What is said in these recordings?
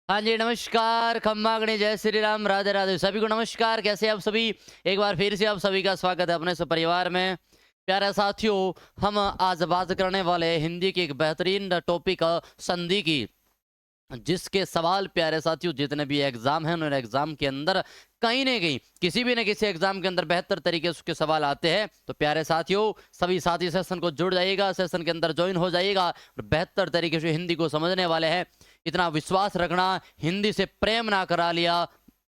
हाँ जी, नमस्कार, खम्मा गणी, जय श्री राम, राधे राधे। सभी को नमस्कार। कैसे हैं आप सभी? एक बार फिर से आप सभी का स्वागत है अपने इस परिवार में। प्यारे साथियों, हम आज बात करने वाले हैं हिंदी की एक बेहतरीन टॉपिक संधि की। जिसके सवाल प्यारे साथियों जितने भी एग्जाम हैं उन एग्जाम के अंदर कहीं ना कहीं किसी भी न किसी एग्जाम के अंदर बेहतर तरीके से उसके सवाल आते हैं। तो प्यारे साथियों, सभी साथी सेशन को जुड़ जाइएगा, सेशन के अंदर ज्वाइन हो जाइएगा और बेहतर तरीके से हिंदी को समझने वाले हैं। इतना विश्वास रखना, हिंदी से प्रेम ना करा लिया,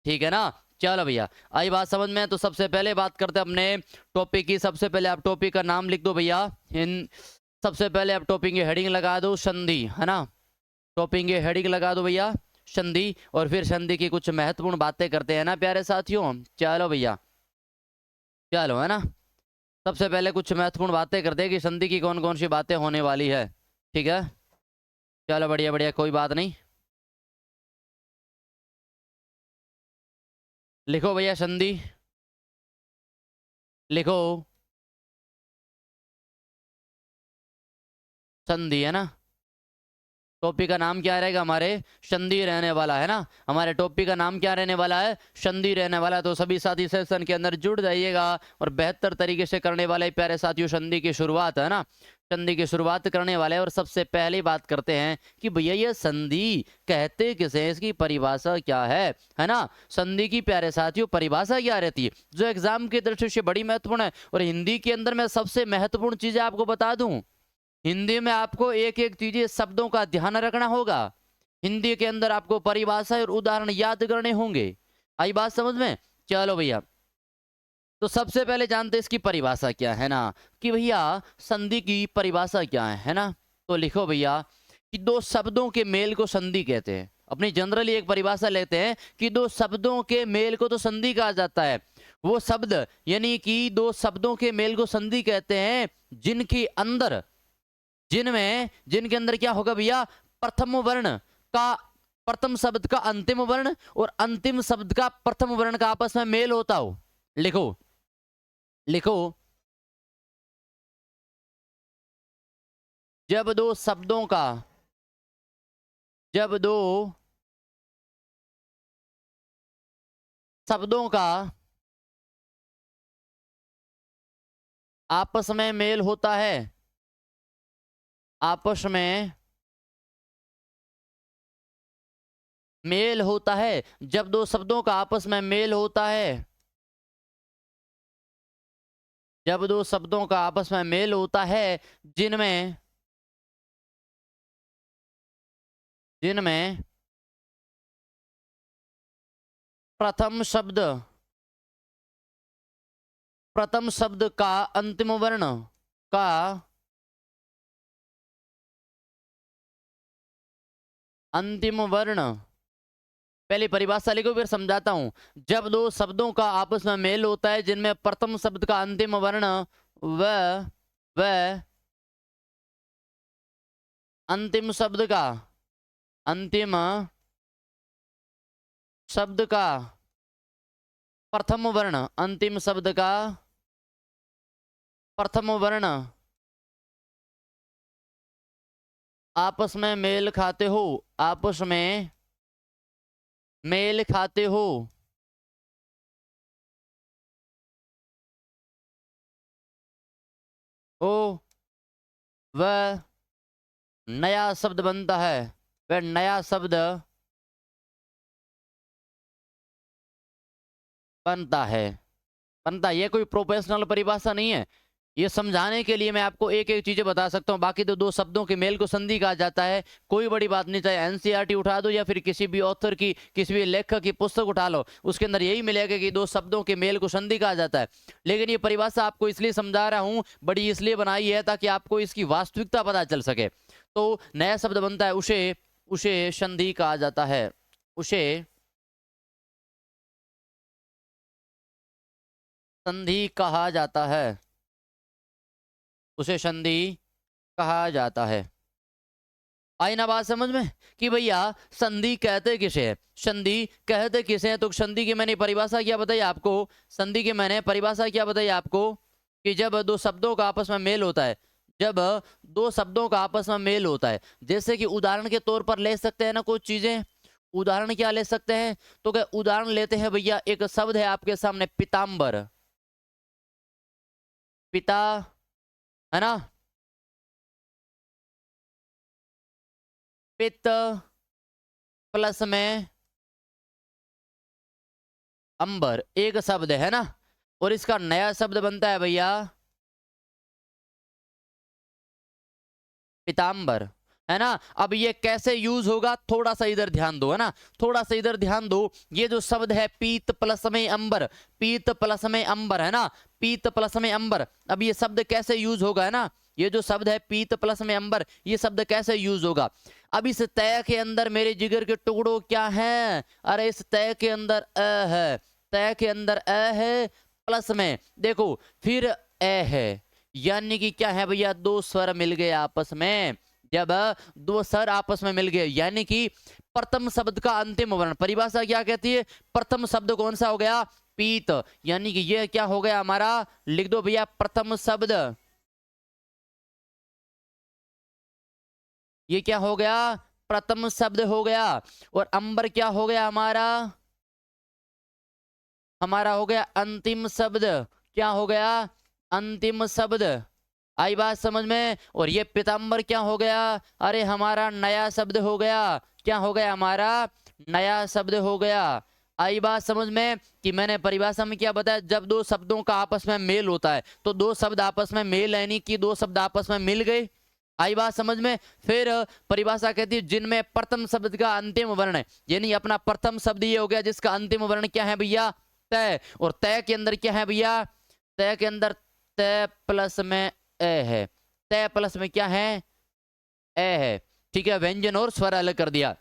ठीक है ना। चलो भैया, आई बात समझ में। तो सबसे पहले बात करते हैं अपने टॉपिक की। सबसे पहले आप टॉपिक का नाम लिख दो भैया। सबसे पहले आप टॉपिक की हेडिंग लगा दो संधि, है ना। टॉपिक की हेडिंग लगा दो भैया संधि, और फिर संधि की कुछ महत्वपूर्ण बातें करते हैं ना प्यारे साथियों। चलो भैया, चलो, है ना। सबसे पहले कुछ महत्वपूर्ण बातें करते हैं कि संधि की कौन कौन सी बातें होने वाली है। ठीक है, चलो बढ़िया बढ़िया, कोई बात नहीं। लिखो भैया संधि, लिखो संधि, है ना। टॉपिक का नाम क्या रहेगा हमारे? संधि रहने वाला है ना। हमारे टॉपिक का नाम क्या रहने वाला है? संधि रहने वाला है। तो सभी साथी सेशन के अंदर जुड़ जाइएगा और बेहतर तरीके से करने वाले प्यारे साथियों संधि की शुरुआत, है ना। संधि की शुरुआत करने वाले और सबसे पहली बात करते हैं कि भैया ये संधि कहते किसे, इसकी परिभाषा क्या है ना। संधि की प्यारे साथियों परिभाषा क्या रहती है जो एग्जाम की दृष्टि से बड़ी महत्वपूर्ण है। और हिंदी के अंदर मैं सबसे महत्वपूर्ण चीजें आपको बता दूं, हिंदी में आपको एक एक चीजें शब्दों का ध्यान रखना होगा। हिंदी के अंदर आपको परिभाषा और उदाहरण याद करने होंगे। आई बात समझ में? चलो भैया, तो सबसे पहले जानते हैं इसकी परिभाषा क्या है ना, कि भैया संधि की परिभाषा क्या है ना। तो लिखो भैया कि दो शब्दों के मेल को संधि कहते हैं। अपनी जनरली एक परिभाषा लेते हैं कि दो शब्दों के मेल को तो संधि कहा जाता है। वो शब्द यानी कि दो शब्दों के मेल को संधि कहते हैं जिनके अंदर, जिनके अंदर क्या होगा भैया? प्रथम वर्ण का, प्रथम शब्द का अंतिम वर्ण और अंतिम शब्द का प्रथम वर्ण का आपस में मेल होता हो। लिखो, लिखो, जब दो शब्दों का, जब दो शब्दों का आपस में मेल होता है, आपस में मेल होता है, जब दो शब्दों का आपस में मेल होता है, जब दो शब्दों का आपस में मेल होता है, जिनमें, जिनमें प्रथम शब्द, प्रथम शब्द का अंतिम वर्ण का, अंतिम वर्ण, पहली परिभाषा लिखो फिर समझाता हूं। जब दो शब्दों का आपस में मेल होता है जिनमें प्रथम शब्द का अंतिम वर्ण व व अंतिम शब्द का, अंतिम शब्द का प्रथम वर्ण, अंतिम शब्द का प्रथम वर्ण आपस में मेल खाते हो, आपस में मेल खाते हो, ओ वह नया शब्द बनता है, वह नया शब्द बनता है, बनता है। ये कोई प्रोफेशनल परिभाषा नहीं है। ये समझाने के लिए मैं आपको एक एक चीजें बता सकता हूँ। बाकी तो दो शब्दों के मेल को संधि कहा जाता है, कोई बड़ी बात नहीं। चाहे एनसीईआरटी उठा दो या फिर किसी भी ऑथर की, किसी भी लेखक की पुस्तक उठा लो, उसके अंदर यही मिलेगा कि दो शब्दों के मेल को संधि कहा जाता है। लेकिन ये परिभाषा आपको इसलिए समझा रहा हूँ, बड़ी इसलिए बनाई है ताकि आपको इसकी वास्तविकता पता चल सके। तो नया शब्द बनता है, उसे उसे संधि कहा जाता है, उसे संधि कहा जाता है, उसे संधि कहा जाता है। आई ना बात समझ में कि भैया संधि कहते किसे है, संधि कहते किसे है। तो संधि की मैंने परिभाषा क्या बताई आपको, संधि की मैंने परिभाषा क्या बताई आपको, कि जब दो शब्दों का आपस में मेल होता है, जब दो शब्दों का आपस में मेल होता है। जैसे कि उदाहरण के तौर पर ले सकते हैं ना कुछ चीजें। उदाहरण क्या ले सकते हैं? तो क्या उदाहरण लेते हैं भैया, एक शब्द है आपके सामने पीताम्बर, पिता, है ना, पित्त प्लस में अंबर, एक शब्द है ना, और इसका नया शब्द बनता है भैया पीताम्बर, है ना। अब ये कैसे यूज होगा, थोड़ा सा इधर ध्यान दो, है ना, थोड़ा सा इधर ध्यान दो। ये जो शब्द है पीत प्लस में अंबर, पीत प्लस में अंबर, है ना, पीत प्लस में अंबर। अब ये शब्द कैसे यूज होगा, है ना, ये जो शब्द है पीत प्लस में अंबर, ये शब्द कैसे यूज होगा। अब इस तय के अंदर मेरे जिगर के टुकड़ों क्या है, अरे इस तय के अंदर अ है, तय के अंदर अ है, प्लस में देखो फिर ए है, यानी कि क्या है भैया, दो स्वर मिल गए आपस में। जब दो स्वर आपस में मिल गए, यानी कि प्रथम शब्द का अंतिम वर्ण, परिभाषा क्या कहती है, प्रथम शब्द कौन सा हो गया, पीत, यानी कि ये क्या हो गया हमारा, लिख दो भैया प्रथम शब्द, ये क्या हो गया, प्रथम शब्द हो गया। और अंबर क्या हो गया हमारा, हमारा हो गया अंतिम शब्द, क्या हो गया, अंतिम शब्द। आई बात समझ में। और ये पीताम्बर क्या हो गया, अरे हमारा नया शब्द हो गया, क्या हो गया हमारा, नया शब्द हो गया। आई बात समझ में कि मैंने परिभाषा में क्या बताया, जब दो शब्दों का आपस में मेल होता है तो दो शब्द आपस में मेल, यानी कि दो शब्द आपस में मिल गए। आई बात समझ में। फिर परिभाषा कहती है जिनमें प्रथम शब्द का अंतिम वर्ण है, यानी अपना प्रथम शब्द ये हो गया जिसका अंतिम वर्ण क्या है भैया, तय। और तय के अंदर क्या है भैया, तय के अंदर तय प्लस में ए है, तय प्लस में क्या है, ए है, ठीक है, व्यंजन और स्वर अलग कर दिया।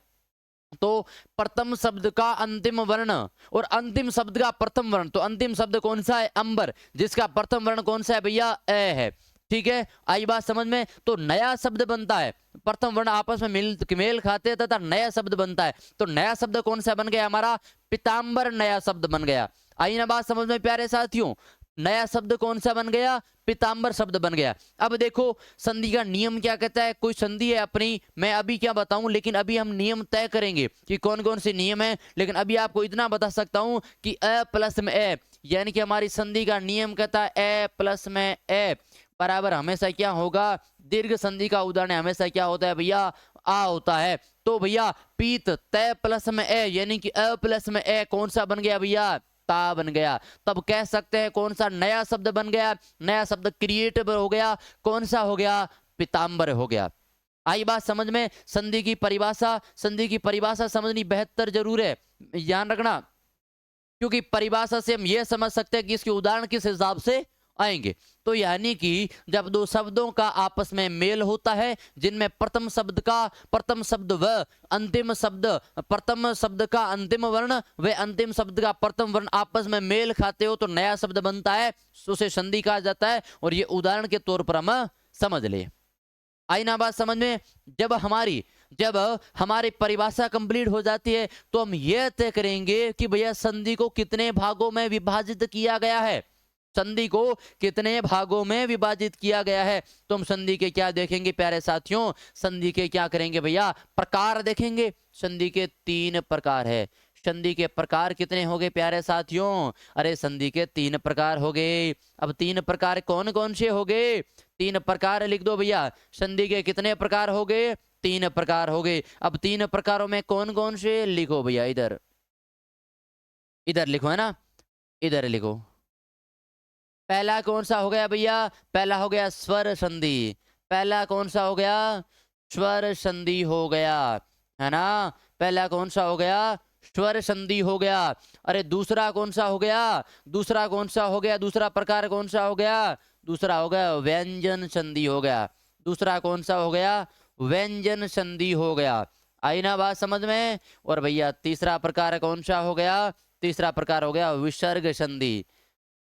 तो प्रथम शब्द का अंतिम वर्ण और अंतिम शब्द का प्रथम वर्ण, तो अंतिम शब्द कौन सा है, अंबर, जिसका प्रथम वर्ण कौन सा है भैया, ए है, ठीक है। आई बात समझ में। तो नया शब्द बनता है, प्रथम वर्ण आपस में मेल खाते हैं तथा नया शब्द बनता है। तो नया शब्द कौन सा बन गया हमारा, पीताम्बर नया शब्द बन गया। आई ना बात समझ में प्यारे साथियों, नया शब्द कौन सा बन गया, पीताम्बर शब्द बन गया। अब देखो संधि का नियम क्या कहता है, कोई संधि है अपनी, मैं अभी क्या बताऊं, लेकिन अभी हम नियम तय करेंगे कि कौन कौन से नियम है। लेकिन अभी आपको इतना बता सकता हूं कि अ प्लस में ए, यानी कि हमारी संधि का नियम कहता है ए प्लस में ए बराबर हमेशा क्या होगा, दीर्घ संधि का उदाहरण हमेशा क्या होता है भैया, आ होता है। तो भैया पीत तय प्लस में ए, यानी कि अ प्लस में ए कौन सा बन गया भैया, ता बन गया। तब कह सकते हैं कौन सा नया शब्द बन गया, नया शब्द क्रिएटिव हो गया, कौन सा हो गया, पीताम्बर हो गया। आई बात समझ में। संधि की परिभाषा, संधि की परिभाषा समझनी बेहतर जरूर है, ध्यान रखना, क्योंकि परिभाषा से हम यह समझ सकते हैं कि इसके उदाहरण किस हिसाब से आएंगे। तो यानी कि जब दो शब्दों का आपस में मेल होता है, जिनमें प्रथम शब्द का प्रथम शब्द व अंतिम शब्द, प्रथम शब्द का अंतिम वर्ण व अंतिम शब्द का प्रथम वर्ण आपस में मेल खाते हो तो नया शब्द बनता है, उसे संधि कहा जाता है। और ये उदाहरण के तौर पर हम समझ ले। आई ना बात समझ में। जब हमारी परिभाषा कंप्लीट हो जाती है तो हम यह तय करेंगे कि भैया संधि को कितने भागों में विभाजित किया गया है, संधि को कितने भागों में विभाजित किया गया है। तो हम संधि के क्या देखेंगे प्यारे साथियों, संधि के क्या करेंगे भैया, प्रकार देखेंगे। संधि के 3 प्रकार है। संधि के प्रकार कितने हो गए प्यारे साथियों, अरे संधि के 3 प्रकार हो गए। अब 3 प्रकार कौन कौन से हो गए, 3 प्रकार लिख दो भैया। संधि के कितने प्रकार हो गए, 3 प्रकार हो गए। अब 3 प्रकारों में कौन कौन से, लिखो भैया, इधर इधर लिखो, है ना, इधर लिखो। पहला कौन सा हो गया भैया, पहला हो गया स्वर संधि। पहला कौन सा हो गया, स्वर संधि हो गया, है ना। पहला कौन सा हो गया, स्वर संधि हो गया। अरे दूसरा कौन सा हो गया, दूसरा कौन सा हो गया, दूसरा प्रकार कौन सा हो गया, दूसरा हो गया व्यंजन संधि हो गया। दूसरा कौन सा हो गया, व्यंजन संधि हो गया। आई ना बात समझ में। और भैया तीसरा प्रकार कौन सा हो गया, तीसरा प्रकार हो गया विसर्ग संधि।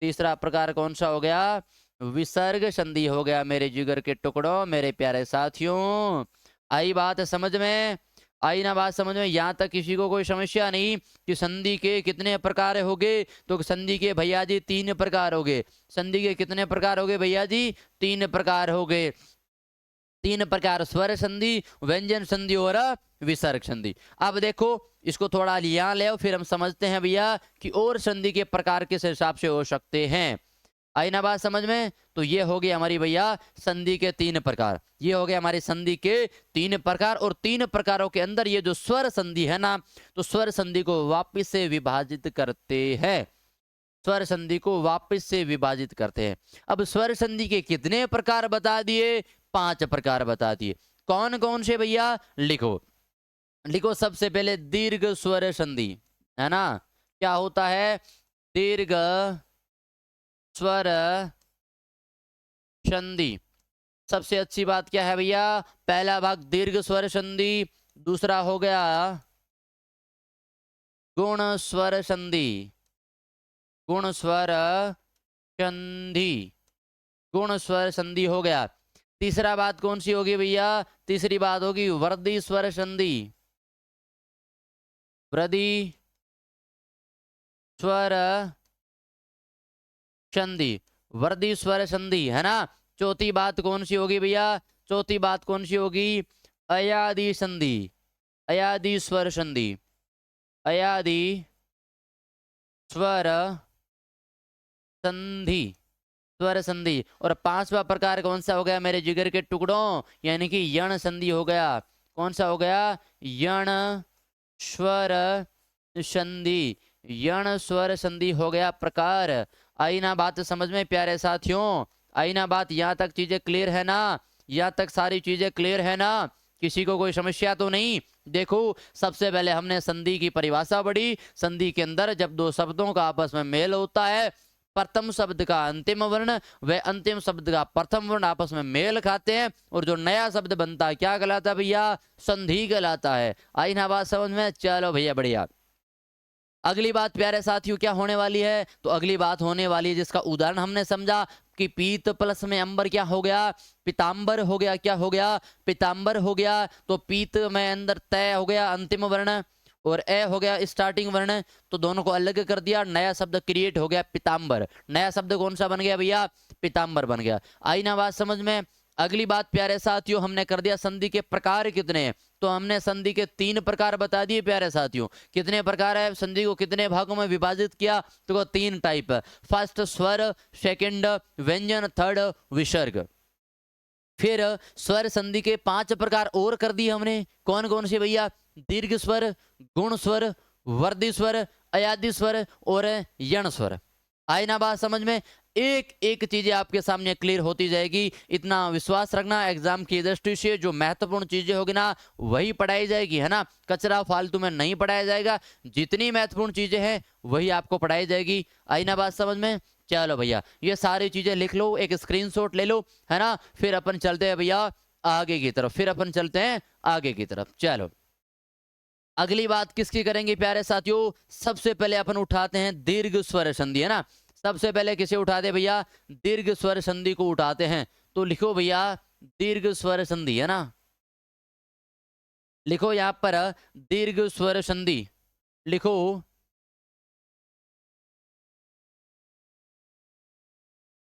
तीसरा प्रकार कौन सा हो गया, विसर्ग संधि हो गया मेरे जिगर के टुकड़ों, मेरे प्यारे साथियों। आई बात समझ में, आई ना बात समझ में। यहाँ तक किसी को कोई समस्या नहीं कि संधि के कितने प्रकार हो गए, तो संधि के भैया जी 3 प्रकार हो गए। संधि के कितने प्रकार हो गए भैया जी, 3 प्रकार हो गए। तीन प्रकार स्वर संधि, व्यंजन संधि और विसर्ग संधि। अब देखो इसको थोड़ा यहाँ ले आओ, फिर हम समझते हैं भैया कि और संधि के प्रकार किस हिसाब से हो सकते हैं। आई ना बात समझ में? तो ये हो गई हमारी भैया संधि के तीन प्रकार, ये हो गए हमारी संधि के तीन प्रकार। और तीन प्रकारों के अंदर ये जो स्वर संधि है ना, तो स्वर संधि को वापिस से विभाजित करते हैं, स्वर संधि को वापस से विभाजित करते हैं। अब स्वर संधि के कितने प्रकार बता दिए? 5 प्रकार बता दिए। कौन कौन से भैया? लिखो लिखो। सबसे पहले दीर्घ स्वर संधि, है ना? क्या होता है? दीर्घ स्वर संधि। सबसे अच्छी बात क्या है भैया? पहला भाग दीर्घ स्वर संधि, दूसरा हो गया गुण स्वर संधि, गुण स्वर संधि, गुण स्वर संधि हो गया। तीसरा बात कौन सी होगी भैया? तीसरी बात होगी वृद्धि स्वर संधि, वृद्धि स्वर संधि, वृद्धि स्वर संधि, है ना? चौथी बात कौन सी होगी भैया? चौथी बात कौन सी होगी? अयादि संधि, अयादि स्वर संधि, अयादि स्वर संधि, स्वर संधि। और पांचवा प्रकार कौन सा हो गया मेरे जिगर के टुकड़ों? यानी कि यण संधि हो गया। कौन सा हो गया? यण स्वर संधि, यण स्वर संधि हो गया प्रकार। आई ना बात समझ में प्यारे साथियों? आई ना बात? यहाँ तक चीजें क्लियर है ना? यहाँ तक सारी चीजें क्लियर है ना? किसी को कोई समस्या तो नहीं? देखो सबसे पहले हमने संधि की परिभाषा पढ़ी। संधि के अंदर जब दो शब्दों का आपस में मेल होता है, प्रथम शब्द का अंतिम वर्ण व अंतिम शब्द का प्रथम वर्ण आपस में मेल खाते हैं, और जो नया शब्द बनता है क्या कहलाता है भैया? संधि कहलाता है। आई ना बात समझ में? चलो भैया बढ़िया। अगली बात प्यारे साथियों क्या होने वाली है? तो अगली बात होने वाली है जिसका उदाहरण हमने समझा कि पीत प्लस में अंबर क्या हो गया? पीतांबर हो गया। क्या हो गया? पीतांबर हो गया। तो पीत में अंदर तय हो गया अंतिम वर्ण, और ए हो गया स्टार्टिंग वर्ण, तो दोनों को अलग कर दिया, नया शब्द क्रिएट हो गया पीतांबर। नया शब्द कौन सा बन गया भैया? पीतांबर बन गया। आई ना बात समझ में? अगली बात प्यारे साथियों हमने कर दिया संधि के प्रकार कितने हैं, तो हमने संधि के 3 प्रकार बता दिए प्यारे साथियों। कितने प्रकार है? संधि को कितने भागों में विभाजित किया? तो 3 टाइप है। फर्स्ट स्वर, सेकंड व्यंजन, थर्ड विसर्ग। फिर स्वर संधि के 5 प्रकार और कर दिए हमने। कौन कौन से भैया? दीर्घ स्वर, गुण स्वर, वर्धी स्वर, अयादि स्वर और यण स्वर। आई ना बात समझ में? एक एक चीजें आपके सामने क्लियर होती जाएगी। इतना विश्वास रखना, एग्जाम की दृष्टि से जो महत्वपूर्ण चीजें होगी ना वही पढ़ाई जाएगी, है ना? कचरा फालतू में नहीं पढ़ाया जाएगा। जितनी महत्वपूर्ण चीजें हैं वही आपको पढ़ाई जाएगी। आई ना बात समझ में? चलो भैया ये सारी चीजें लिख लो, एक स्क्रीनशॉट ले लो, है ना? फिर अपन चलते हैं भैया आगे की तरफ, फिर अपन चलते हैं आगे की तरफ। चलो अगली बात किसकी करेंगे प्यारे साथियों? सबसे पहले अपन उठाते हैं दीर्घ स्वर संधि, है ना? सबसे पहले किसे उठाते भैया? दीर्घ स्वर संधि को उठाते हैं। तो लिखो भैया दीर्घ स्वर संधि, है ना? लिखो यहां पर दीर्घ स्वर संधि, लिखो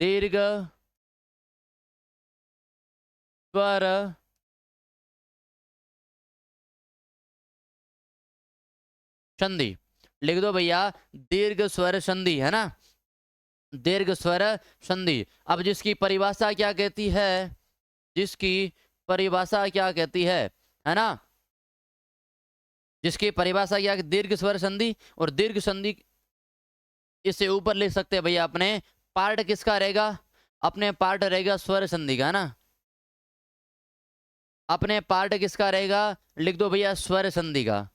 दीर्घ स्वर संधि। लिख दो भैया दीर्घ स्वर संधि, है ना? दीर्घ स्वर संधि। अब जिसकी परिभाषा क्या कहती है? जिसकी परिभाषा क्या कहती है ना? जिसकी परिभाषा क्या? दीर्घ स्वर संधि। और दीर्घ संधि इससे ऊपर लिख सकते हैं भैया अपने पार्ट किसका रहेगा? अपने पार्ट रहेगा स्वर संधि का, है ना? अपने पार्ट किसका रहेगा? लिख दो भैया स्वर संधि का।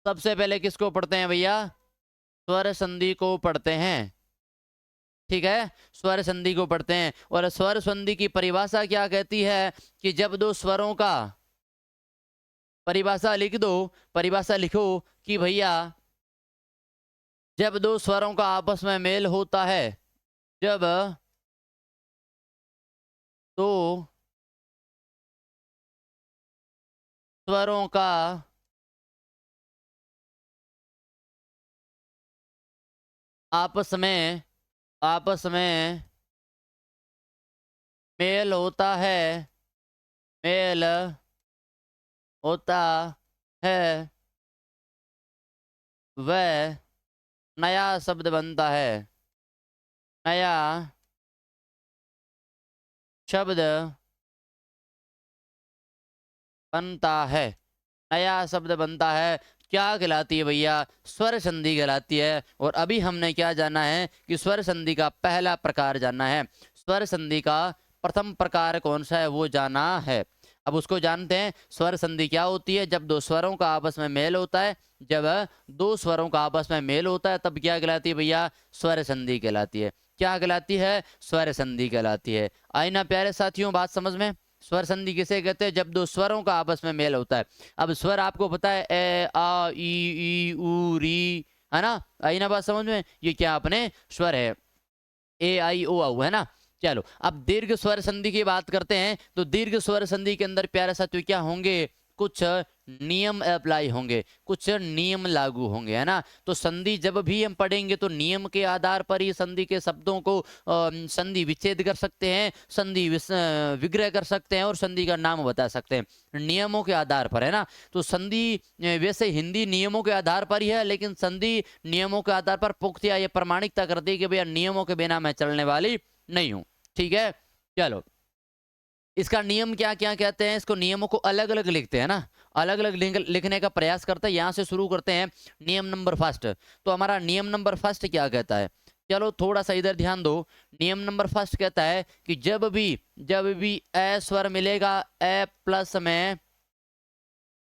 सबसे पहले किसको पढ़ते हैं भैया? स्वर संधि को पढ़ते हैं। ठीक है, स्वर संधि को पढ़ते हैं। और स्वर संधि की परिभाषा क्या कहती है? कि जब दो स्वरों का, परिभाषा लिख दो, परिभाषा लिखो कि भैया जब दो स्वरों का आपस में मेल होता है, जब दो स्वरों का आपस में मेल होता है, मेल होता है, वह नया शब्द बनता है, नया शब्द बनता है, नया शब्द बनता है। क्या कहलाती है भैया? स्वर संधि कहलाती है। और अभी हमने क्या जाना है कि स्वर संधि का पहला प्रकार जानना है। स्वर संधि का प्रथम प्रकार कौन सा है वो जाना है। अब उसको जानते हैं। स्वर संधि क्या होती है? जब दो स्वरों का आपस में मेल होता है, जब दो स्वरों का आपस में मेल होता है तब क्या कहलाती है भैया? स्वर संधि कहलाती है। क्या कहलाती है? स्वर संधि कहलाती है। आई ना प्यारे साथियों बात समझ में? स्वर संधि किसे कहते हैं? जब दो स्वरों का आपस में मेल होता है। अब स्वर आपको पता है, ए आ ई उ री, है ना? आई ना बात समझ में? ये क्या अपने स्वर है, ए आई ओ औ, है ना? चलो अब दीर्घ स्वर संधि की बात करते हैं। तो दीर्घ स्वर संधि के अंदर प्यारे साथियों क्या होंगे? कुछ नियम अप्लाई होंगे, कुछ नियम लागू होंगे, है ना? तो संधि जब भी हम पढ़ेंगे तो नियम के आधार पर ही संधि के शब्दों को संधि विच्छेद कर सकते हैं, संधि विग्रह कर सकते हैं और संधि का नाम बता सकते हैं नियमों के आधार पर, है ना? तो संधि वैसे हिंदी नियमों के आधार पर ही है, लेकिन संधि नियमों के आधार पर पुख्ता ये प्रमाणिकता करती है कि भैया नियमों के बिना मैं चलने वाली नहीं हूं। ठीक है, चलो इसका नियम क्या क्या कहते हैं? इसको नियमों को अलग अलग लिखते हैं ना, अलग अलग लिखने का प्रयास करते हैं। यहां से शुरू करते हैं नियम नंबर फर्स्ट। तो हमारा नियम नंबर फर्स्ट क्या कहता है? चलो थोड़ा सा इधर ध्यान दो। नियम नंबर फर्स्ट कहता है कि जब भी ए स्वर मिलेगा, ए प्लस में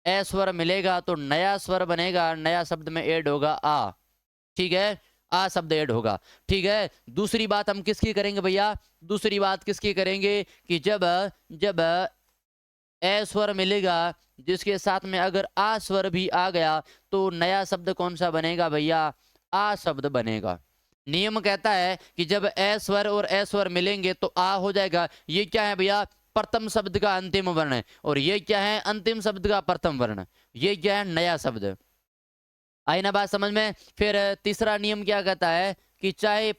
ए स्वर मिलेगा तो नया स्वर बनेगा, नया शब्द में ऐड होगा आ। ठीक है, आ शब्द ऐड होगा। ठीक है, दूसरी बात हम किसकी करेंगे भैया? दूसरी बात किसकी करेंगे कि जब जब ए स्वर मिलेगा जिसके साथ में अगर आ स्वर भी आ गया तो नया शब्द कौन सा बनेगा भैया? आ शब्द बनेगा। नियम कहता है कि जब ए स्वर और ए स्वर मिलेंगे तो आ हो जाएगा। ये क्या है भैया? प्रथम शब्द का अंतिम वर्ण है। और ये क्या है? अंतिम शब्द का प्रथम वर्ण। ये क्या है? नया शब्द। आई ना बात समझ में? फिर तीसरा नियम क्या कहता है कि चाहे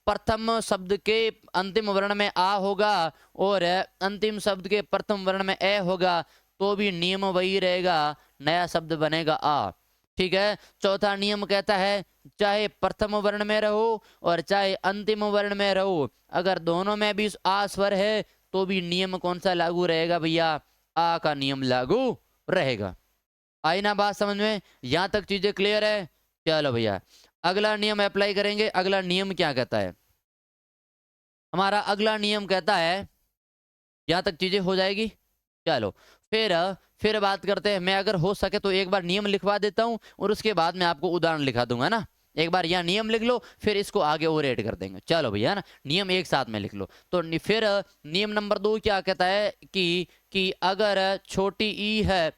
प्रथम शब्द के अंतिम वर्ण में आ होगा और अंतिम शब्द के प्रथम वर्ण में ए होगा तो भी नियम वही रहेगा, नया शब्द बनेगा आ। ठीक है, चौथा नियम कहता है चाहे प्रथम वर्ण में रहो और चाहे अंतिम वर्ण में रहो, अगर दोनों में भी आ स्वर है तो भी नियम कौन सा लागू रहेगा भैया? आ का नियम लागू रहेगा। आई ना बात समझ में? यहां तक चीजें क्लियर है? चलो भैया अगला नियम अप्लाई करेंगे। अगला नियम क्या कहता है? हमारा अगला नियम कहता है, यहां तक चीजें हो जाएगी। चलो फिर बात करते हैं। मैं अगर हो सके तो एक बार नियम लिखवा देता हूं और उसके बाद मैं आपको उदाहरण लिखा दूंगा ना। एक बार यहाँ नियम लिख लो, फिर इसको आगे और ऐड कर देंगे। चलो भैया ना, नियम एक साथ में लिख लो। तो फिर नियम नंबर 2 क्या कहता है कि अगर छोटी ई है,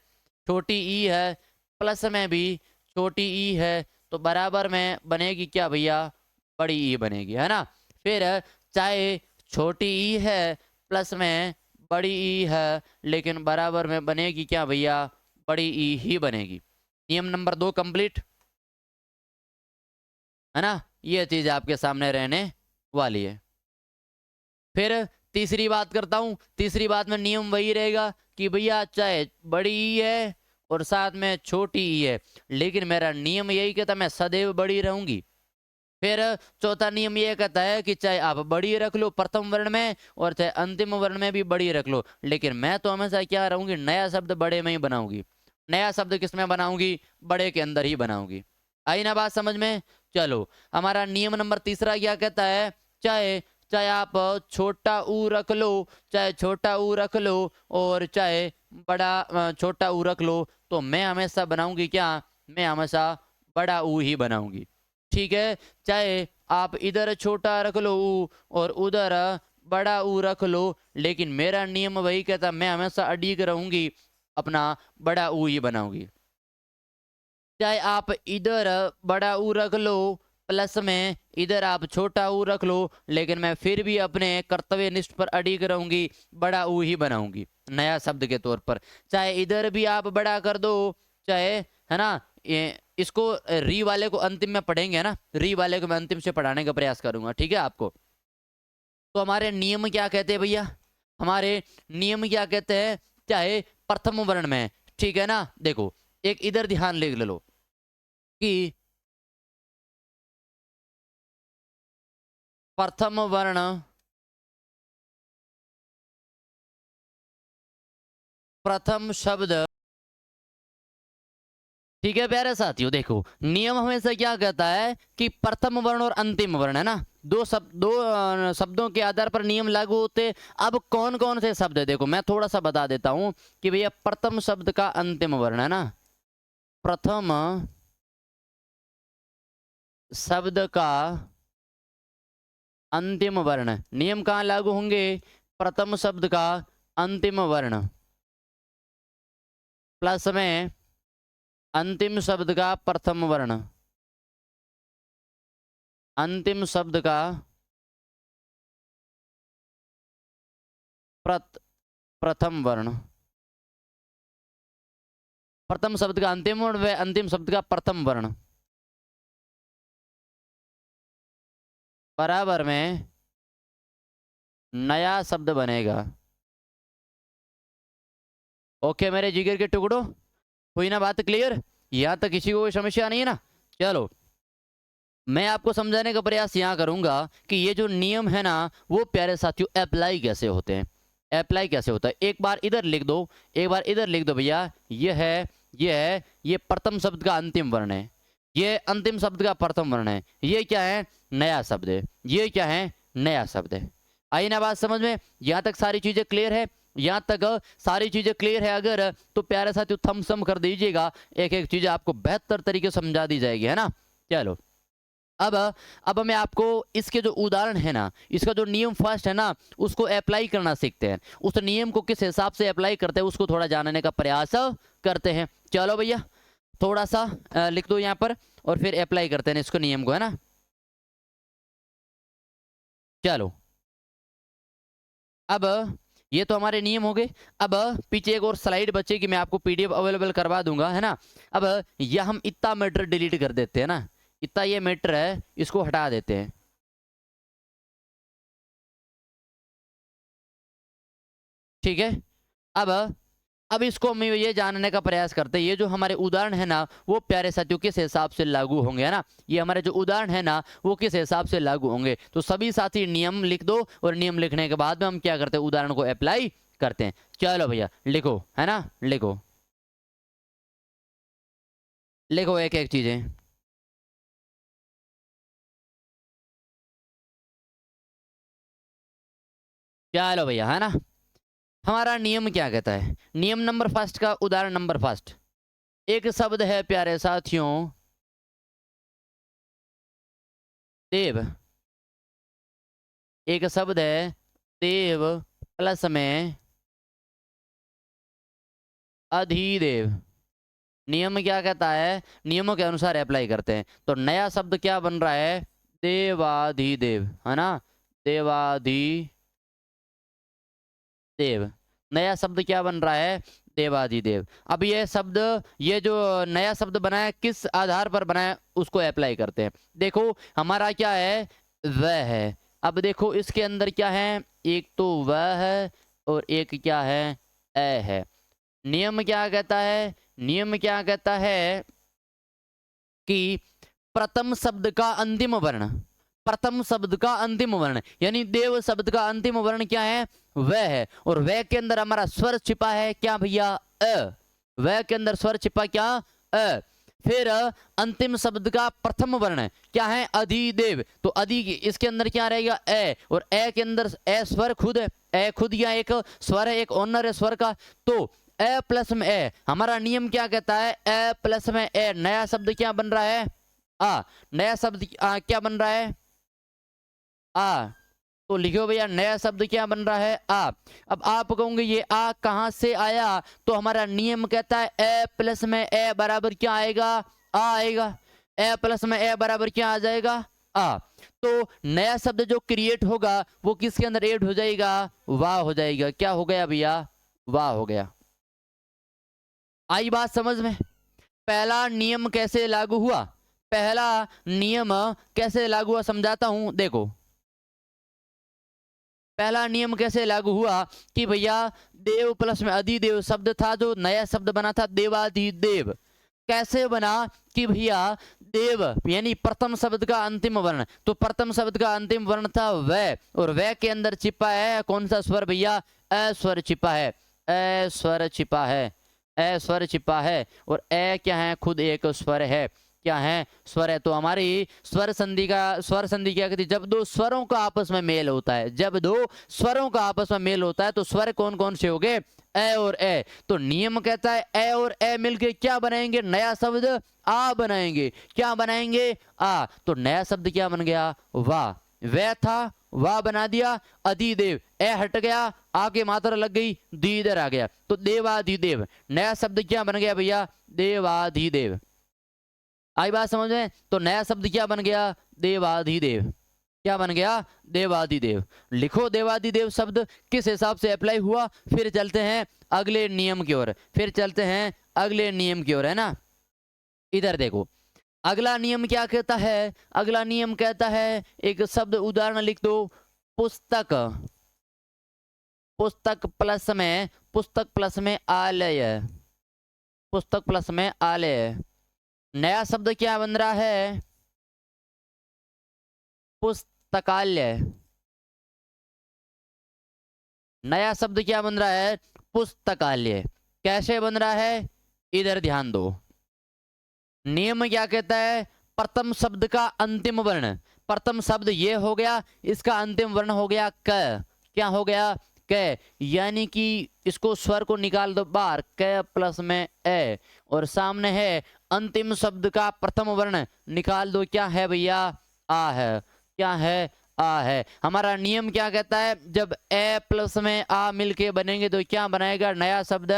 छोटी ई है प्लस में भी छोटी ई है तो बराबर में बनेगी क्या भैया? बड़ी ई बनेगी, है ना? फिर चाहे छोटी ई है प्लस में बड़ी ई है लेकिन बराबर में बनेगी क्या भैया? बड़ी ई ही बनेगी। नियम नंबर 2 कंप्लीट, है ना? ये चीज आपके सामने रहने वाली है। फिर तीसरी बात करता हूं। तीसरी बात में नियम वही रहेगा कि भैया चाहे बड़ी ई है और साथ में छोटी ई है, लेकिन मेरा नियम यही कहता मैं सदैव बड़ी रहूंगी। फिर चौथा नियम यह कहता है कि चाहे आप बड़ी रख लो प्रथम वर्ण में और चाहे अंतिम वर्ण में भी बड़ी रख लो, लेकिन मैं तो हमेशा क्या रहूंगी? नया शब्द बड़े में ही बनाऊंगी। नया शब्द किस में बनाऊंगी? बड़े के अंदर ही बनाऊंगी। आई ना बात समझ में? चलो हमारा नियम नंबर तीसरा क्या कहता है? चाहे चाहे आप छोटा ऊ रख लो, चाहे छोटा ऊ रख लो और चाहे बड़ा छोटा ऊ रख लो, तो मैं हमेशा बनाऊंगी क्या? मैं हमेशा बड़ा ऊ ही बनाऊंगी। ठीक है, चाहे आप इधर छोटा रख लो ऊ और उधर बड़ा ऊ रख लो, लेकिन मेरा नियम वही कहता मैं हमेशा अड़ीग रहूंगी, अपना बड़ा ऊ ही बनाऊंगी। चाहे आप इधर बड़ा ऊ रख लो प्लस में इधर आप छोटा ऊ रख लो, लेकिन मैं फिर भी अपने कर्तव्य निष्ठ पर अड़ीग रहूंगी, बड़ा ऊ ही बनाऊंगी नया शब्द के तौर पर। चाहे इधर भी आप बड़ा कर दो, चाहे, है ना? ये इसको री वाले को अंतिम में पढ़ेंगे ना, री वाले को मैं अंतिम से पढ़ाने का प्रयास करूंगा। ठीक है आपको? तो हमारे नियम क्या कहते हैं भैया, हमारे नियम क्या कहते हैं, चाहे प्रथम वर्ण में, ठीक है ना। देखो एक इधर ध्यान ले लो कि प्रथम वर्ण प्रथम शब्द, ठीक है प्यारे साथियों। देखो नियम हमेशा क्या कहता है कि प्रथम वर्ण और अंतिम वर्ण, है ना, दो शब्दों के आधार पर नियम लागू होते। अब कौन कौन से शब्द है, देखो मैं थोड़ा सा बता देता हूं कि भैया प्रथम शब्द का अंतिम वर्ण, है ना, प्रथम शब्द का अंतिम वर्ण, नियम कहाँ लागू होंगे, प्रथम शब्द का अंतिम वर्ण प्लस में अंतिम शब्द का प्रथम वर्ण, अंतिम शब्द का प्रथम वर्ण, प्रथम शब्द का अंतिम वर्ण व अंतिम शब्द का प्रथम वर्ण बराबर में नया शब्द बनेगा। ओके मेरे जिगर के टुकड़ों, हुई ना बात क्लियर, यहां तक किसी को कोई समस्या नहीं है ना। चलो मैं आपको समझाने का प्रयास यहाँ करूंगा कि ये जो नियम है ना वो प्यारे साथियों अप्लाई कैसे होते हैं, अप्लाई कैसे होता है। एक बार इधर लिख दो, एक बार इधर लिख दो भैया, ये है, ये है, ये प्रथम शब्द का अंतिम वर्ण है, ये अंतिम शब्द का प्रथम वर्ण है, ये क्या है, नया शब्द है, ये क्या है, नया शब्द है। आई ना बात समझ में, यहाँ तक सारी चीजें क्लियर है, यहाँ तक सारी चीजें क्लियर है अगर, तो प्यारे साथियों थम्स अप कर दीजिएगा, एक एक चीज आपको बेहतर तरीके से समझा दी जाएगी, है ना। चलो अब मैं आपको इसके जो उदाहरण है ना, इसका जो नियम फर्स्ट है ना उसको अप्लाई करना सीखते हैं, उस नियम को किस हिसाब से अप्लाई करते हैं उसको थोड़ा जानने का प्रयास करते हैं। चलो भैया थोड़ा सा लिख दो यहाँ पर और फिर अप्लाई करते हैं इसको, नियम को, है ना। चलो अब ये तो हमारे नियम हो गए। अब पीछे एक और स्लाइड बचेगी, मैं आपको पीडीएफ अवेलेबल करवा दूंगा, है ना। अब यह हम इतना मैटर डिलीट कर देते हैं ना, इतना ये मैटर है इसको हटा देते हैं, ठीक है। अब अब इसको हम ये जानने का प्रयास करते हैं, ये जो हमारे उदाहरण है ना वो प्यारे साथियों किस हिसाब से लागू होंगे, है ना। ये हमारे जो उदाहरण है ना वो किस हिसाब से लागू होंगे, तो सभी साथी नियम लिख दो और नियम लिखने के बाद में हम क्या करते हैं, उदाहरण को अप्लाई करते हैं। चलो भैया लिखो, है ना, लिखो लिखो एक एक चीजें। चलो भैया, है ना, हमारा नियम क्या कहता है, नियम नंबर फर्स्ट का उदाहरण नंबर फर्स्ट, एक शब्द है प्यारे साथियों देव, एक शब्द है देव प्लस में अधिदेव। नियम क्या कहता है, नियमों के अनुसार अप्लाई करते हैं, तो नया शब्द क्या बन रहा है, देवाधिदेव, है ना, देवाधिदेव। नया शब्द क्या बन रहा है, देवाधिदेव। अब ये शब्द, ये जो नया शब्द बना है किस आधार पर बना है उसको अप्लाई करते हैं। देखो हमारा क्या है, वह है। अब देखो इसके अंदर क्या है, एक तो वह है और एक क्या है, ए है। नियम क्या कहता है, नियम क्या कहता है कि प्रथम शब्द का अंतिम वर्ण, प्रथम शब्द का अंतिम वर्ण यानी देव शब्द का अंतिम वर्ण क्या है, वह है, और वह के अंदर हमारा स्वर छिपा है क्या भैया, अ। वह के अंदर स्वर छिपा क्या, अ। फिर अंतिम शब्द का प्रथम वर्ण क्या है, अधिदेव, तो अधि इसके अंदर क्या रहेगा, ए, और ए के अंदर ए स्वर खुद है, ए खुद या एक स्वर है, एक ऑनर है स्वर का, तो ए प्लस में ए। हमारा नियम क्या कहता है, ए प्लस में ए, नया शब्द क्या बन रहा है, आ। नया शब्द क्या बन रहा है, आ। तो लिखो भैया नया शब्द क्या बन रहा है, आ। अब आप कहोगे ये आ कहां से आया, तो हमारा नियम कहता है ए प्लस में ए बराबर क्या आएगा, आ आएगा। ए प्लस में ए बराबर क्या आ जाएगा, आ। तो नया शब्द जो क्रिएट होगा वो किसके अंदर ऐड हो जाएगा, वाह हो जाएगा। क्या हो गया भैया, वाह हो गया। आई बात समझ में, पहला नियम कैसे लागू हुआ, पहला नियम कैसे लागू हुआ समझाता हूं, देखो पहला नियम कैसे लागू हुआ कि भैया देव प्लस में अधिदेव शब्द था, जो नया शब्द बना था देवाधिदेव। कैसे बना कि भैया देव यानी प्रथम शब्द का अंतिम वर्ण, तो प्रथम शब्द का अंतिम वर्ण था वह, और वह के अंदर छिपा है कौन सा स्वर भैया, अ स्वर छिपा है, अ स्वर छिपा है, अ स्वर छिपा है। और ए क्या है, खुद एक स्वर है, क्या है, स्वर है। तो हमारी स्वर संधि का, स्वर संधि क्या कहती है, जब दो स्वरों का आपस में मेल होता है, जब दो स्वरों का आपस में मेल होता है तो स्वर कौन कौन से हो गए, ए और ए। तो नियम कहता है ए और ए मिलके क्या बनाएंगे, नया शब्द आ बनाएंगे। क्या बनाएंगे, आ। तो नया शब्द क्या बन गया, वाह। वह था, वाह बना दिया, अधिदेव, ए हट गया, आगे मात्रा लग गई, दी इधर आ गया, तो देवाधिदेव। नया शब्द क्या बन गया भैया, देवाधिदेव। आई बात समझ में। तो नया शब्द क्या बन गया, देवाधिदेव। क्या बन गया, देवाधिदेव। लिखो देवाधिदेव शब्द किस हिसाब से अप्लाई हुआ। फिर चलते हैं अगले नियम की ओर, फिर चलते हैं अगले नियम की ओर, है ना। इधर देखो अगला नियम क्या कहता है, अगला नियम कहता है, एक शब्द उदाहरण लिख दो, पुस्तक, पुस्तक प्लस में, पुस्तक प्लस में आलय, पुस्तक प्लस में आलय। नया शब्द क्या बन रहा है, पुस्तकालय। नया शब्द क्या बन रहा है, पुस्तकालय। कैसे बन रहा है, इधर ध्यान दो। नियम क्या कहता है, प्रथम शब्द का अंतिम वर्ण, प्रथम शब्द ये हो गया, इसका अंतिम वर्ण हो गया क। क्या हो गया, क। यानी कि इसको स्वर को निकाल दो बाहर, क प्लस में ए, और सामने है अंतिम शब्द का प्रथम वर्ण, निकाल दो, क्या है भैया, आ है। क्या है, आ है। हमारा नियम क्या कहता है, जब ए प्लस में आ मिलके बनेंगे तो क्या बनाएगा, नया शब्द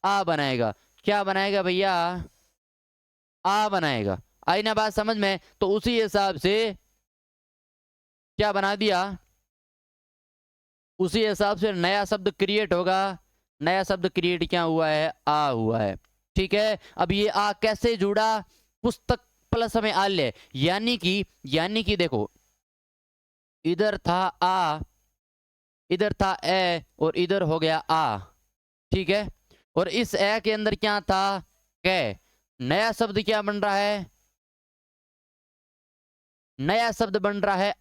आ बनाएगा। क्या बनाएगा भैया, आ बनाएगा। आई ना बात समझ में। तो उसी हिसाब से क्या बना दिया, उसी हिसाब से नया शब्द क्रिएट होगा। नया शब्द क्रिएट क्या हुआ है, आ हुआ है। ठीक है। अब ये आ कैसे जुड़ा, पुस्तक प्लस में आल्य, यानी कि देखो इधर था आ, इधर था ए, और इधर हो गया आ। ठीक है। और इस ए के अंदर क्या था, कै। नया शब्द क्या बन रहा है, नया शब्द बन रहा है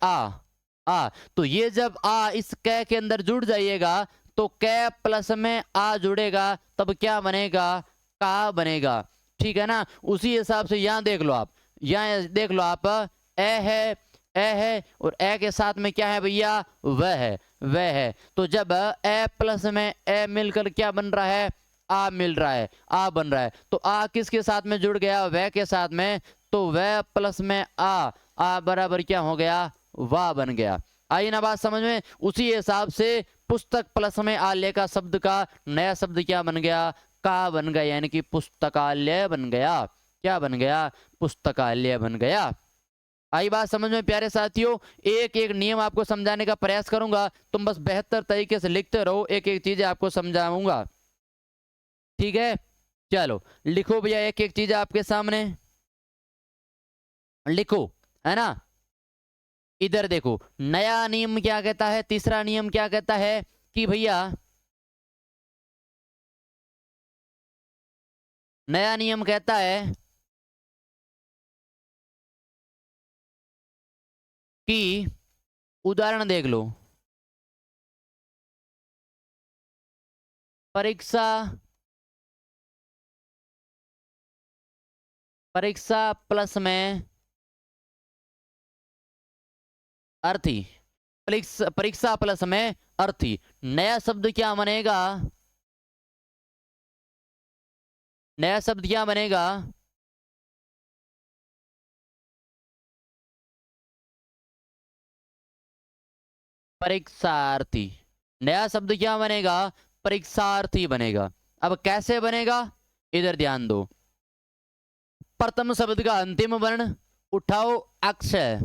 आ। तो ये जब आ इस कै के अंदर जुड़ जाइएगा, तो कै प्लस में आ जुड़ेगा, तब क्या बनेगा, का बनेगा। ठीक है ना। उसी हिसाब से यहां देख लो आप, यहां देख लो आप, ए है, ए है, और ए के साथ में क्या है भैया, वह है, वह है। तो जब ए प्लस में ए मिलकर क्या बन रहा है, आ मिल रहा है, आ बन रहा है। तो आ किसके साथ में जुड़ गया, वह के साथ में, तो वह प्लस में आ बराबर क्या हो गया, वाह बन गया। आई ना बात समझ में। उसी हिसाब से पुस्तक प्लस में आल्य का शब्द का नया शब्द क्या बन गया, का बन गया, यानी कि पुस्तकालय बन गया। क्या बन गया, पुस्तकालय बन गया। आई बात समझ में प्यारे साथियों। एक एक नियम आपको समझाने का प्रयास करूंगा, तुम बस बेहतर तरीके से लिखते रहो, एक एक चीजें आपको समझाऊंगा। ठीक है। चलो लिखो भैया, एक एक चीज आपके सामने लिखो, है ना। इधर देखो नया नियम क्या कहता है, तीसरा नियम क्या कहता है कि भैया, नया नियम कहता है कि, उदाहरण देख लो, परीक्षा, परीक्षा प्लस में अर्थी, परीक्षा, परीक्षा प्लस में अर्थी। नया शब्द क्या बनेगा, नया शब्द क्या बनेगा, परीक्षार्थी। नया शब्द क्या बनेगा, परीक्षार्थी बनेगा। अब कैसे बनेगा, इधर ध्यान दो। प्रथम शब्द का अंतिम वर्ण उठाओ, अक्षय,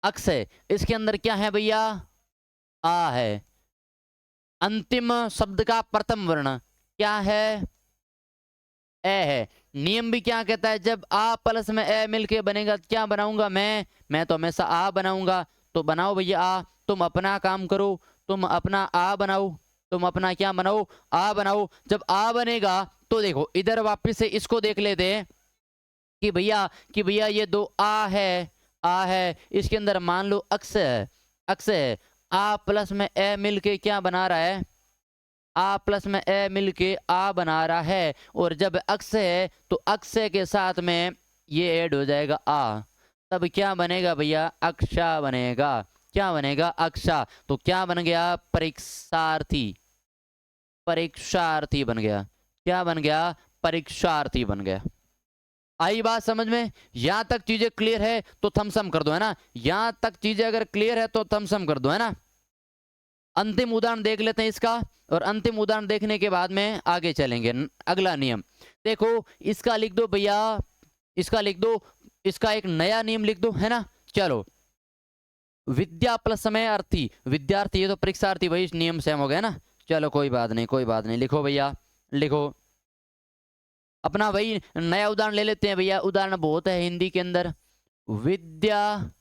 अक्षय, इसके अंदर क्या है भैया, आ है। अंतिम शब्द का प्रथम वर्ण क्या है, ए है। नियम भी क्या कहता है, जब आ प्लस में ए मिलके बनेगा क्या बनाऊंगा मैं तो हमेशा आ बनाऊंगा। तो बनाओ भैया आ, तुम अपना काम करो। तुम अपना आ बनाओ, तुम अपना क्या बनाओ, आ बनाओ। जब आ बनेगा तो देखो इधर वापस से इसको देख लेते हैं कि भैया ये दो आ है, इसके अंदर मान लो अक्स है, अक्स है। आ प्लस में ए मिलके क्या बना रहा है, आ प्लस में ए मिलके आ बना रहा है। और जब अक्स है तो अक्स के साथ में ये ऐड हो जाएगा आ, तब क्या बनेगा भैया, अक्षा बनेगा। क्या बनेगा, अक्षा। तो क्या बन गया, परीक्षार्थी, परीक्षार्थी बन गया। क्या बन गया, परीक्षार्थी बन गया। आई बात समझ में? यहां तक चीजें क्लियर है तो थम्सअप कर दो, है ना। यहां तक चीजें अगर क्लियर है तो थम्सअप कर दो, है ना। अंतिम उदाहरण देख लेते हैं इसका, और अंतिम उदाहरण देखने के बाद में आगे चलेंगे। अगला नियम देखो, इसका लिख दो भैया, इसका लिख दो, इसका एक नया नियम लिख दो, है ना। चलो, विद्या प्लस समय अर्थी, विद्यार्थी, ये तो परीक्षार्थी भाई, नियम सेम हो गया ना। चलो कोई बात नहीं, कोई बात नहीं, लिखो भैया, लिखो। अपना भाई नया उदाहरण ले लेते हैं भैया, उदाहरण बहुत है हिंदी के अंदर। विद्या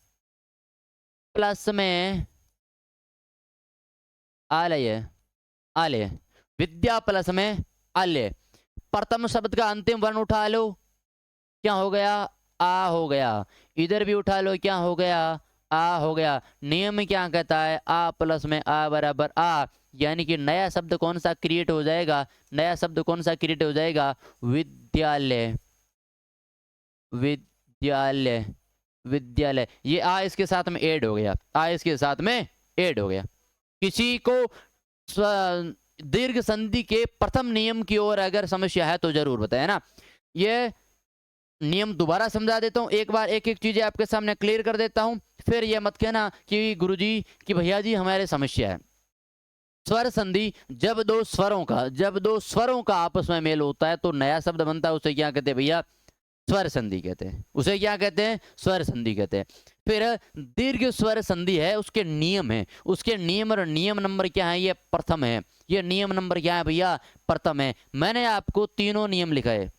प्लस में आलय, आलय, विद्या प्लस में आलय। प्रथम शब्द का अंतिम वर्ण उठा लो, क्या हो गया, आ हो गया। इधर भी उठा लो, क्या हो गया, आ हो गया। नियम क्या कहता है, आ प्लस में आ बराबर आ, यानी कि नया शब्द कौन सा क्रिएट हो जाएगा, नया शब्द कौन सा क्रिएट हो जाएगा, विद्यालय, विद्यालय, विद्यालय। ये आ इसके साथ में ऐड हो गया, आ इसके साथ में ऐड हो गया। किसी को दीर्घ संधि के प्रथम नियम की ओर अगर समस्या है तो जरूर बताए ना। ये नियम दोबारा समझा देता हूं, एक बार एक एक चीजें आपके सामने क्लियर कर देता हूं, फिर ये मत कहना कि गुरुजी कि भैया जी हमारे समस्या है। स्वर संधि, जब दो स्वरों का आपस में मेल होता है तो नया शब्द बनता है, उसे क्या कहते हैं भैया, स्वर संधि कहते हैं। उसे क्या कहते हैं, स्वर संधि कहते हैं। फिर दीर्घ स्वर संधि है, उसके नियम है, उसके नियम और नियम नंबर क्या है, ये प्रथम है। ये नियम नंबर क्या है भैया, प्रथम है। मैंने आपको तीनों नियम लिखाए,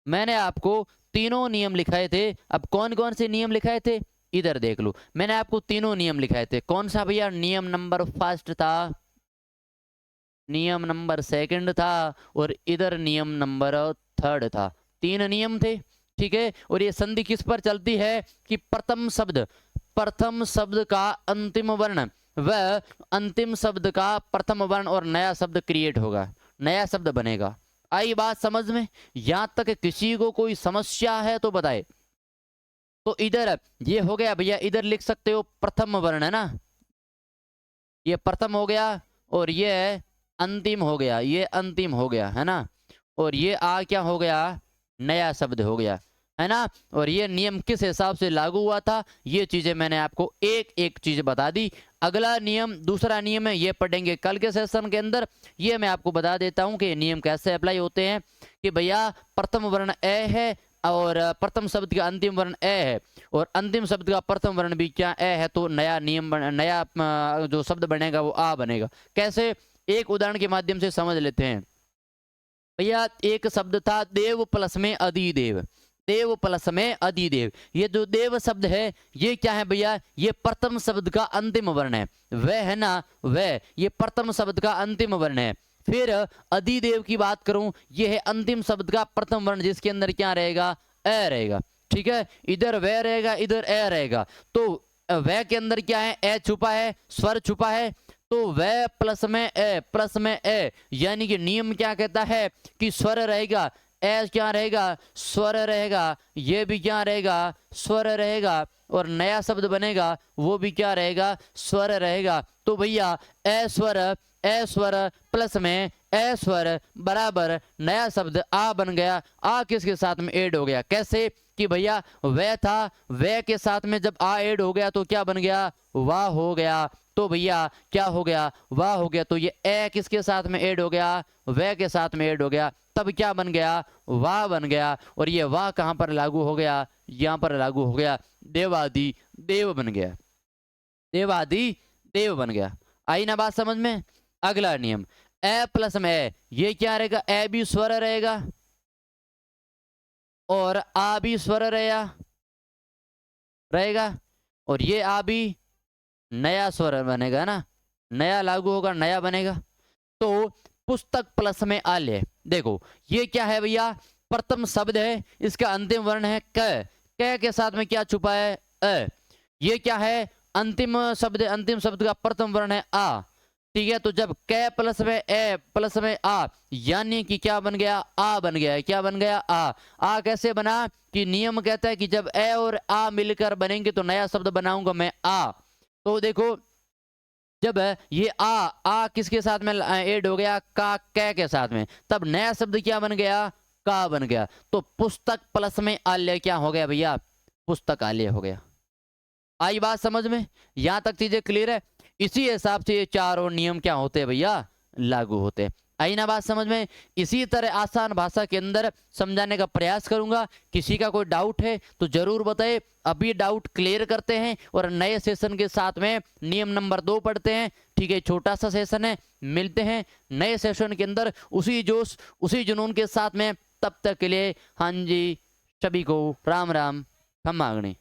मैंने आपको तीनों नियम लिखाए थे। अब कौन कौन से नियम लिखाए थे, इधर देख लो, मैंने आपको तीनों नियम लिखाए थे। कौन सा भैया, नियम नंबर फर्स्ट था, नियम नंबर सेकंड था, और इधर नियम नंबर थर्ड था। तीन नियम थे, ठीक है। और ये संधि किस पर चलती है कि प्रथम शब्द का अंतिम वर्ण व अंतिम शब्द का प्रथम वर्ण और नया शब्द क्रिएट होगा, नया शब्द बनेगा। आई बात समझ में? यहां तक किसी को कोई समस्या है तो बताए। तो इधर ये हो गया भैया, इधर लिख सकते हो प्रथम वर्ण, है ना, ये प्रथम हो गया, और ये अंतिम हो गया, ये अंतिम हो गया, है ना। और ये आ क्या हो गया, नया शब्द हो गया, है ना। और ये नियम किस हिसाब से लागू हुआ था, ये चीजें मैंने आपको एक एक चीज बता दी। अगला नियम, दूसरा नियम है, ये पढ़ेंगे कल के सेशन के अंदर। ये मैं आपको बता देता हूं कि नियम कैसे अप्लाई होते हैं। कि भैया प्रथम वर्ण ए है, और प्रथम शब्द का अंतिम वर्ण ए है, और अंतिम शब्द का प्रथम वर्ण भी क्या ए है, तो नया नियम नया जो शब्द बनेगा वो आ बनेगा। कैसे, एक उदाहरण के माध्यम से समझ लेते हैं। भैया एक शब्द था देव प्लस में अधिदेव, देव प्लस में अधिदेव। ये जो देव शब्द है ये क्या है भैया, ये प्रथम शब्द का अंतिम वर्ण है, वह है ना, वह, ये प्रथम शब्द का अंतिम वर्ण है। फिर अधिदेव की बात करूं, ये है अंतिम शब्द का प्रथम वर्ण, जिसके अंदर क्या रहेगा, ए रहेगा, ठीक है। इधर वह रहेगा, इधर ए रहेगा। तो वह के अंदर क्या है, ए छुपा है, स्वर छुपा है। तो वह प्लस में ए, प्लस में ए, यानी कि नियम क्या कहता है कि स्वर रहेगा, ए क्या रहेगा, स्वर रहेगा, ये भी क्या रहेगा, स्वर रहेगा, और नया शब्द बनेगा वो भी क्या रहेगा, स्वर रहेगा। तो भैया ए स्वर प्लस में ए स्वर बराबर नया शब्द आ बन गया। आ किसके साथ में ऐड हो गया, कैसे कि भैया वह था, वह के साथ में जब आ ऐड हो गया तो क्या बन गया, वाह हो गया। तो भैया क्या हो गया, वाह हो गया। तो ये ए किसके साथ में ऐड हो गया, वह के साथ में ऐड हो गया, तब क्या बन गया, वाह बन गया। और ये वाह कहां पर लागू हो गया, यहां पर लागू हो गया, देवादि देव बन गया, देवादि देव बन गया। आई ना बात समझ में? अगला नियम, ए प्लस में ए, ये क्या रहेगा, ए भी स्वर रहेगा और आ भी स्वर रहेगा, और ये आ भी नया स्वर बनेगा ना, नया लागू होगा, नया बनेगा। तो पुस्तक प्लस में आल्य, देखो ये क्या है भैया, प्रथम शब्द है, इसका अंतिम वर्ण है क, क के साथ में क्या छुपा है, अ। ये क्या है, अंतिम शब्द, अंतिम शब्द का प्रथम वर्ण है आ। ठीक है, तो जब क प्लस में ए प्लस में आ, यानी कि क्या बन गया, आ बन गया है। क्या बन गया, आ कैसे बना कि नियम कहता है कि जब ए और आ मिलकर बनेंगे तो नया शब्द बनाऊंगा मैं आ। तो देखो जब ये आ किसके साथ में ऐड हो गया, का कै के साथ में, तब नया शब्द क्या बन गया, का बन गया। तो पुस्तक प्लस में आल्य क्या हो गया भैया, पुस्तकालय हो गया। आई बात समझ में, यहां तक चीजें क्लियर है। इसी हिसाब से ये चारों नियम क्या होते हैं भैया, लागू होते हैं। आई ना बात समझ में। इसी तरह आसान भाषा के अंदर समझाने का प्रयास करूंगा। किसी का कोई डाउट है तो जरूर बताए, अभी डाउट क्लियर करते हैं और नए सेशन के साथ में नियम नंबर 2 पढ़ते हैं। ठीक है, छोटा सा सेशन है, मिलते हैं नए सेशन के अंदर उसी जोश उसी जुनून के साथ में। तब तक के लिए हाँ जी, सभी को राम राम, हम मांगने।